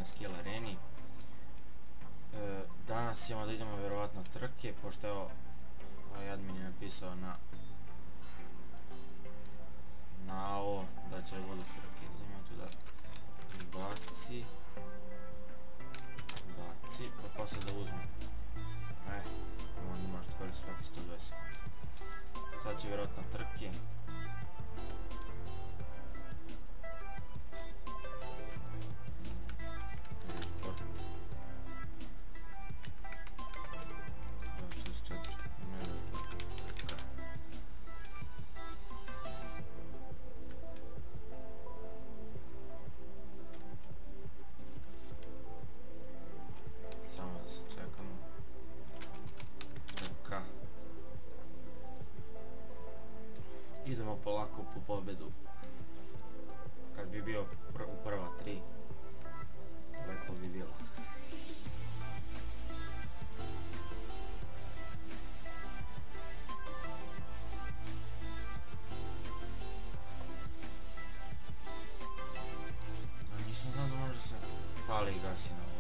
na skill areni. Danas ćemo da idemo vjerovatno trke, pošto je ovaj admin je napisao na ovo da će budu trke. Idemo tu da baci, pa posle da uzmem. Onda možete koristiti svaki 120 sekundi. Sad će vjerojatno trke. Idemo polako po pobedu. Kad bi bio u prva 3, lepo bi bilo. Nisam znao da može se pali i gasi na ovo.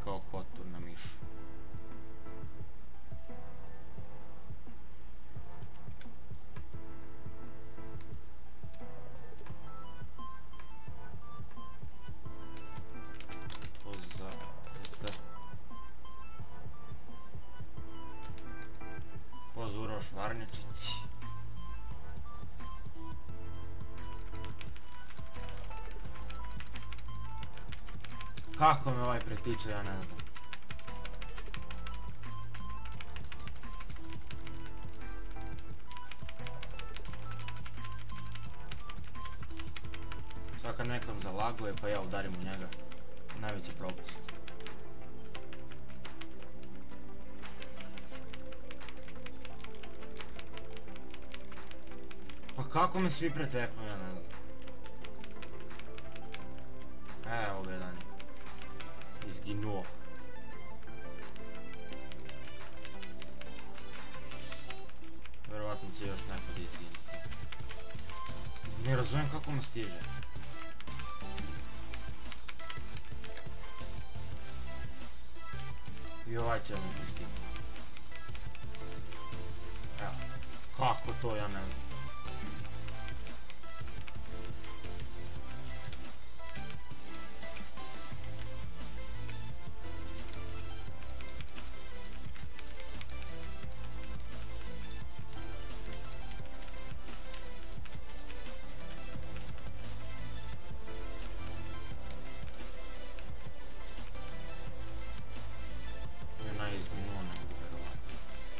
Kao kotur na mišu. Uroš Varnečić. Kako me ovaj pretiče, ja ne znam. Sad kad nekom zalaguje pa ja udarim u njega. Najveći propust. Pa kako me svi preteknu, ja ne znam. Evo ga jedan je izginuo. Verovatno će još neko da izgine. Ne razumijem kako me stiže. I ovaj će mi pristigne. Evo, kako to, ja ne znam.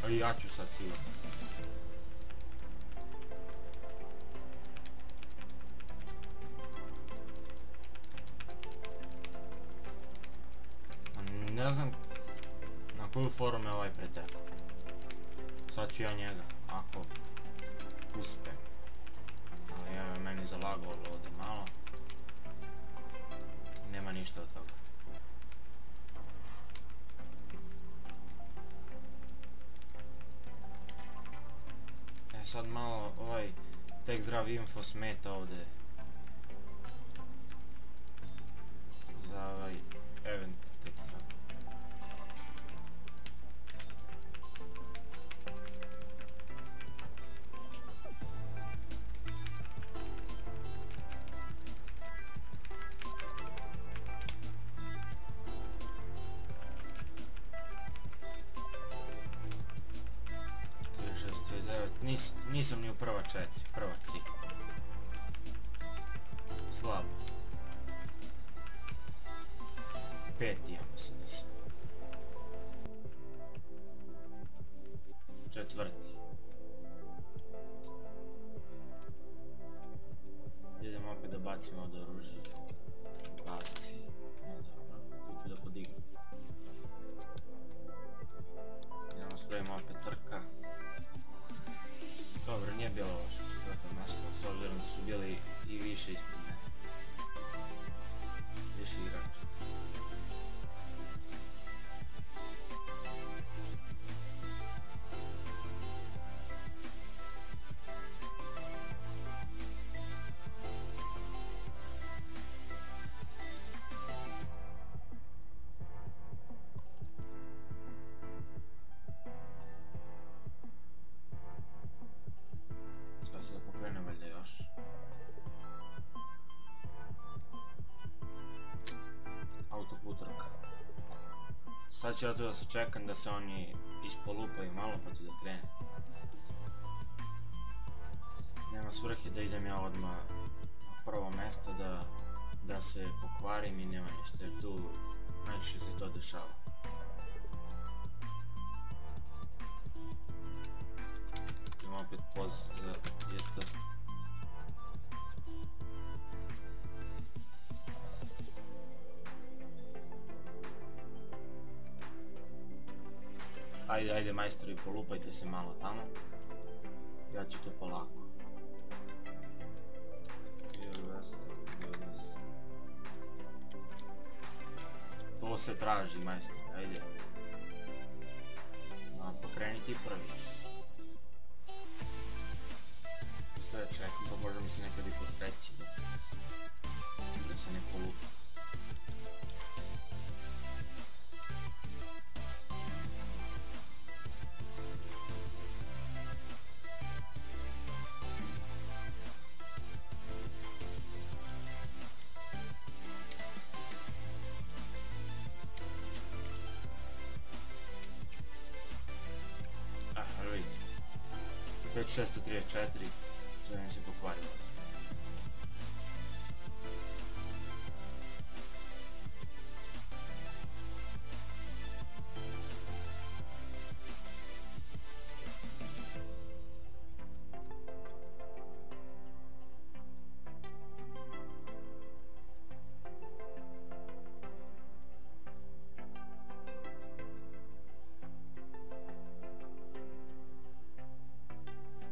I ja ću sad sigurno. Ne znam na koju foru me ovaj pretekao. Sad ću ja njega, ako uspem. Ali evo meni zalagalo ovdje malo. Nema ništa od toga. Sad malo ovaj tek zdrav info smeta ovdje za ovaj event tek zdrav. Nisam ni u prva 4, prva 3. Slabo. 5 imam, mislim. 4. Idemo opet da bacimo od oružja. Baci. Dobro, tu ću da podignem. Idemo spravimo opet trka. Dobro, nije bilo loše četvrto mjesto, s obzirom da su bili i više ispred mene. Više igrača. ću ja tu da se čekam da se oni ispolupaju malo pa ću da krenem. Nema svrhe da idem ja odmah na prvo mjesto da se pokvarim i nema ništa jer tu najčešće se to dešava. Imam opet poz za JT. Ajde majstori, polupajte se malo tamo. Ja ću to polako. To se traži, majstori, ajde. Pa kreni ti prvi. Što ja čekam, pa možda mi se nekad i posreći da se ne polupa. Vidite. 5634, zovem se pokvarilo.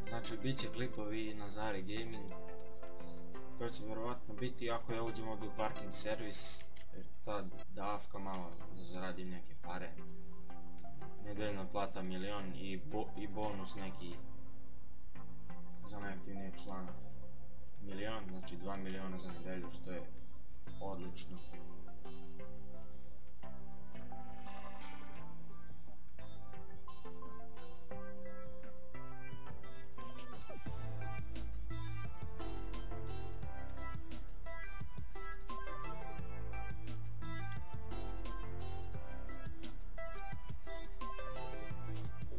Znači, bit će klipovi na Zari Gaming. To će vjerovatno biti ako ja uđem ovdje u parking servis, jer ta davka malo da zaradim neke pare. Nedeljna plata 1.000.000 i bonus neki za najaktivnijeg člana 1.000.000, znači 2 milijuna za nedelju, što je odlično.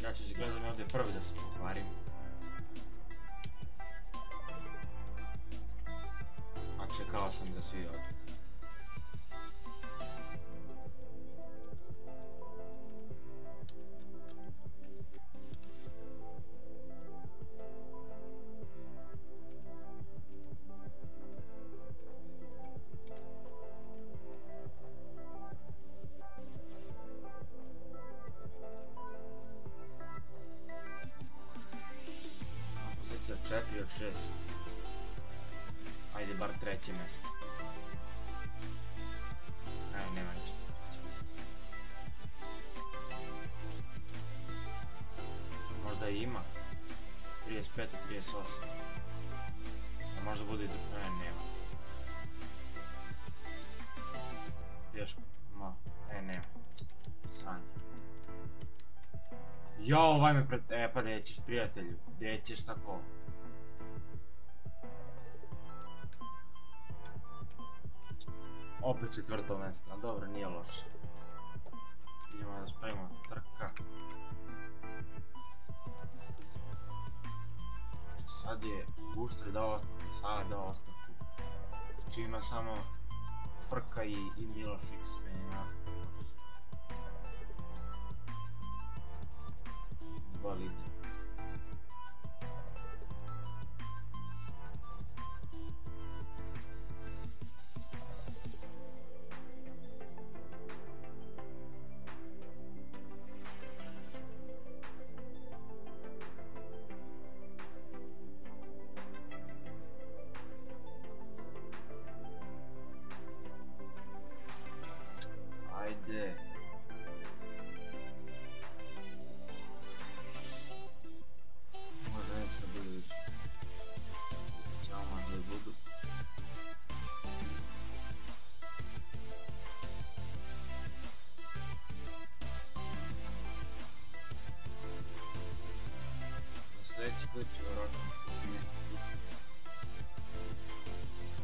Ja ću gledam ovdje prvi da se pokvarim. A čekao sam da svi odu. Pozicija 4 od 6. Ajde bar treće mjesto. Nema ništa. Možda i ima. 35 i 38. A možda bude i drugo. Nema. Teško. Nema. Sanje. Jao, ovaj me pred... pa gdje ćeš, prijatelju? Gdje ćeš tako? Opet četvrto mjesto, a dobro, nije loše. Idemo da spravimo trka. Sad je Gušter dao ostavku, sad dao ostavku. Znači ima samo Frka i Miloš X menjena. Bolide. Ajde. Možda neće da budu više. Ćemo možda i budu. Na sljedeći klip ću vjerojatno kuću.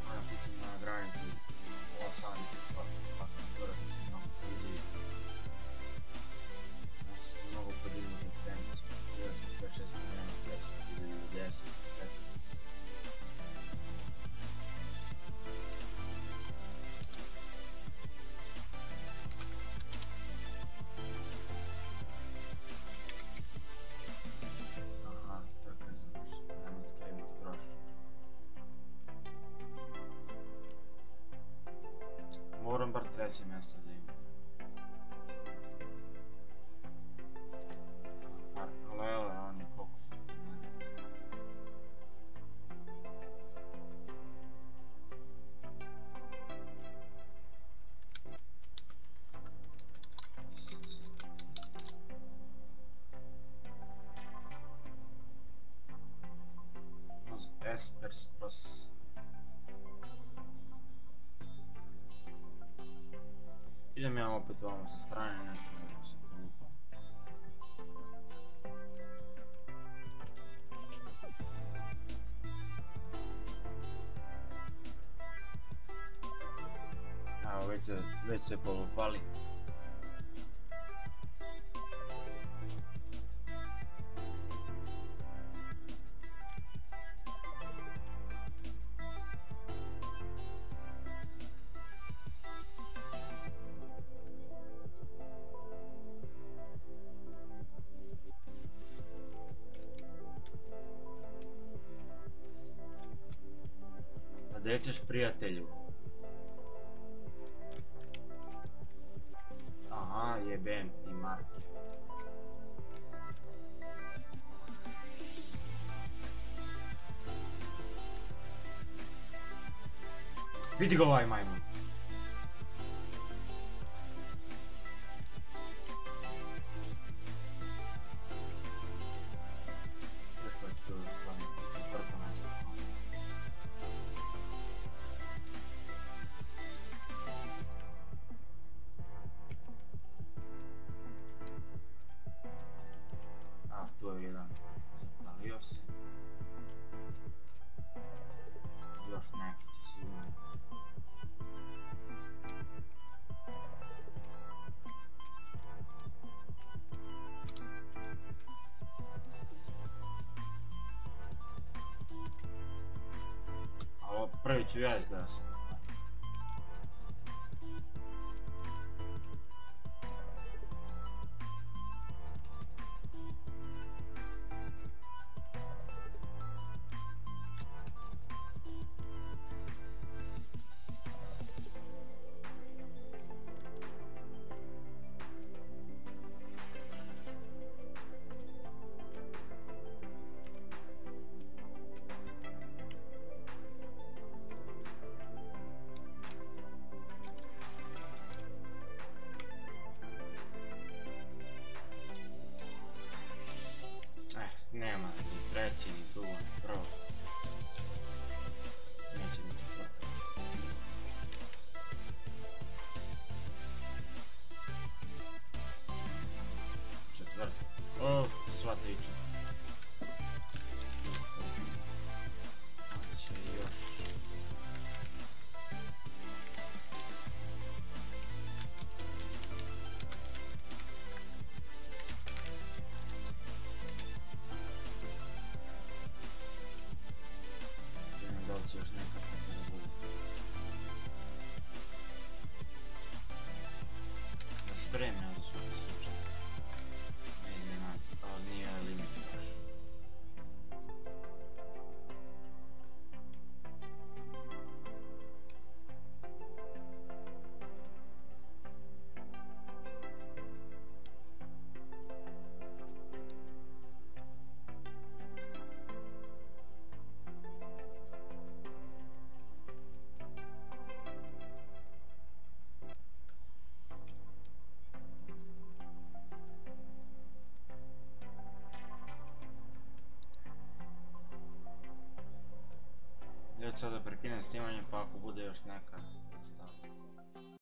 Moja kuća na granici Los Angeles, svakako korak mislim mnogo ljudi. 10, 10, 15. Aha, tako je završeno. Ajmo skriviti prošlo. Moram bar treće mjesto da imam. Lele, oni koliko su spomenuli. Uz Espers Pros. Idem ja opet vamo sa strane, neki se polupam. Evo, već se polupali. A gdje ćeš, prijatelju? Aha, jebem ti marke. Vidi ga ovaj majmun. Još pa ću stvarno četvrto mjesto. A, tu je jedan. Zapalio se. Još neki će sigurno. Ali prvi ću ja izglasati. Nema ni treći, ni drugo, ni prvo. Neće ni četvrto. Četvrto. O, sva triča. Hoće još. Još nekako da bude. Da spremio za svaki slučaj. Ne iznenadi, ali nije limit baš. Ja ću sada prekinem snimanje, pa ako bude još neka nastavim.